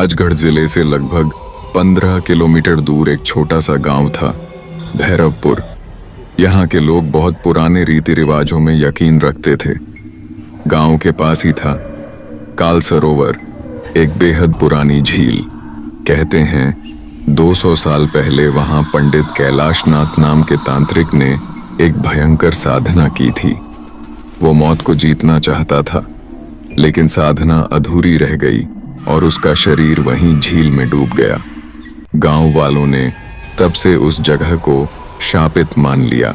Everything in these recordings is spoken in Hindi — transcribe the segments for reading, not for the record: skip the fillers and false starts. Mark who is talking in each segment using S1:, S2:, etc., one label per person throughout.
S1: राजगढ़ जिले से लगभग 15 किलोमीटर दूर एक छोटा सा गांव था, भैरवपुर। यहाँ के लोग बहुत पुराने रीति रिवाजों में यकीन रखते थे। गांव के पास ही था काल सरोवर, एक बेहद पुरानी झील। कहते हैं 200 साल पहले वहां पंडित कैलाशनाथ नाम के तांत्रिक ने एक भयंकर साधना की थी। वो मौत को जीतना चाहता था, लेकिन साधना अधूरी रह गई और उसका शरीर वहीं झील में डूब गया। गांव वालों ने तब से उस जगह को शापित मान लिया।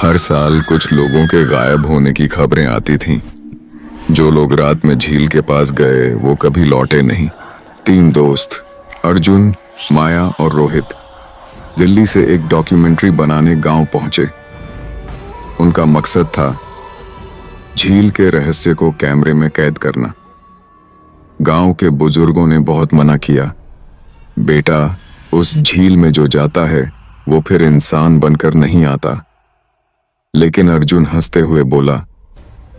S1: हर साल कुछ लोगों के गायब होने की खबरें आती थीं। जो लोग रात में झील के पास गए वो कभी लौटे नहीं। 3 दोस्त, अर्जुन, माया और रोहित, दिल्ली से एक डॉक्यूमेंट्री बनाने गांव पहुंचे। उनका मकसद था झील के रहस्य को कैमरे में कैद करना। गांव के बुजुर्गों ने बहुत मना किया, बेटा उस झील में जो जाता है वो फिर इंसान बनकर नहीं आता। लेकिन अर्जुन हंसते हुए बोला,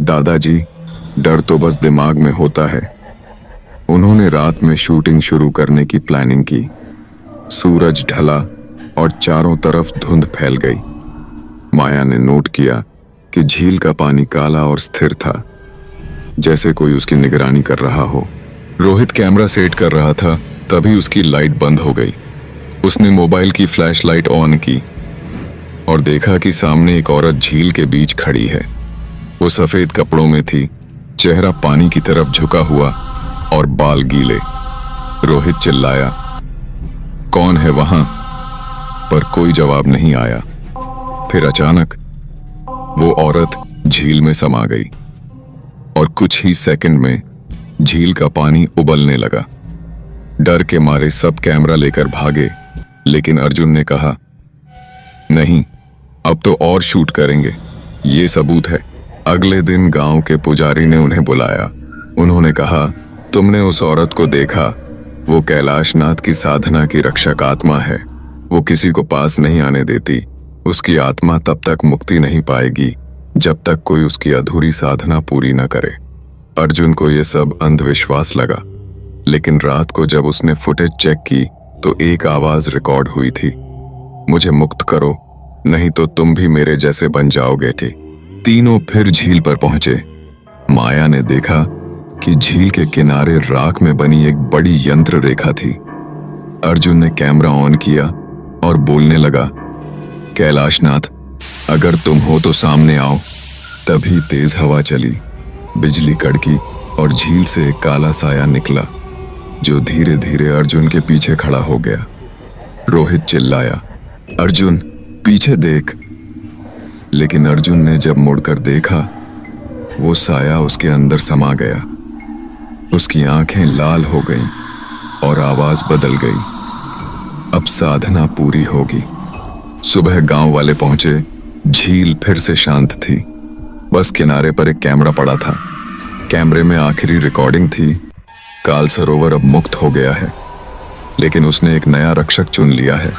S1: दादाजी डर तो बस दिमाग में होता है। उन्होंने रात में शूटिंग शुरू करने की प्लानिंग की। सूरज ढला और चारों तरफ धुंध फैल गई। माया ने नोट किया कि झील का पानी काला और स्थिर था, जैसे कोई उसकी निगरानी कर रहा हो। रोहित कैमरा सेट कर रहा था, तभी उसकी लाइट बंद हो गई। उसने मोबाइल की फ्लैशलाइट ऑन की और देखा कि सामने एक औरत झील के बीच खड़ी है। वो सफेद कपड़ों में थी, चेहरा पानी की तरफ झुका हुआ और बाल गीले। रोहित चिल्लाया, कौन है वहां? पर कोई जवाब नहीं आया। फिर अचानक वो औरत झील में समा गई और कुछ ही सेकंड में झील का पानी उबलने लगा। डर के मारे सब कैमरा लेकर भागे, लेकिन अर्जुन ने कहा, नहीं, अब तो और शूट करेंगे, ये सबूत है। अगले दिन गांव के पुजारी ने उन्हें बुलाया। उन्होंने कहा, तुमने उस औरत को देखा, वो कैलाशनाथ की साधना की रक्षक आत्मा है। वो किसी को पास नहीं आने देती। उसकी आत्मा तब तक मुक्ति नहीं पाएगी जब तक कोई उसकी अधूरी साधना पूरी न करे। अर्जुन को यह सब अंधविश्वास लगा, लेकिन रात को जब उसने फुटेज चेक की तो एक आवाज रिकॉर्ड हुई थी, मुझे मुक्त करो, नहीं तो तुम भी मेरे जैसे बन जाओगे। तीनों फिर झील पर पहुंचे। माया ने देखा कि झील के किनारे राख में बनी एक बड़ी यंत्र रेखा थी। अर्जुन ने कैमरा ऑन किया और बोलने लगा, कैलाशनाथ अगर तुम हो तो सामने आओ। तभी तेज हवा चली, बिजली कड़की और झील से एक काला साया निकला, जो धीरे धीरे अर्जुन के पीछे खड़ा हो गया। रोहित चिल्लाया, अर्जुन पीछे देख। लेकिन अर्जुन ने जब मुड़कर देखा, वो साया उसके अंदर समा गया। उसकी आंखें लाल हो गईं और आवाज बदल गई, अब साधना पूरी होगी। सुबह गांव वाले पहुंचे। झील फिर से शांत थी, बस किनारे पर एक कैमरा पड़ा था। कैमरे में आखिरी रिकॉर्डिंग थी, काल सरोवर अब मुक्त हो गया है, लेकिन उसने एक नया रक्षक चुन लिया है।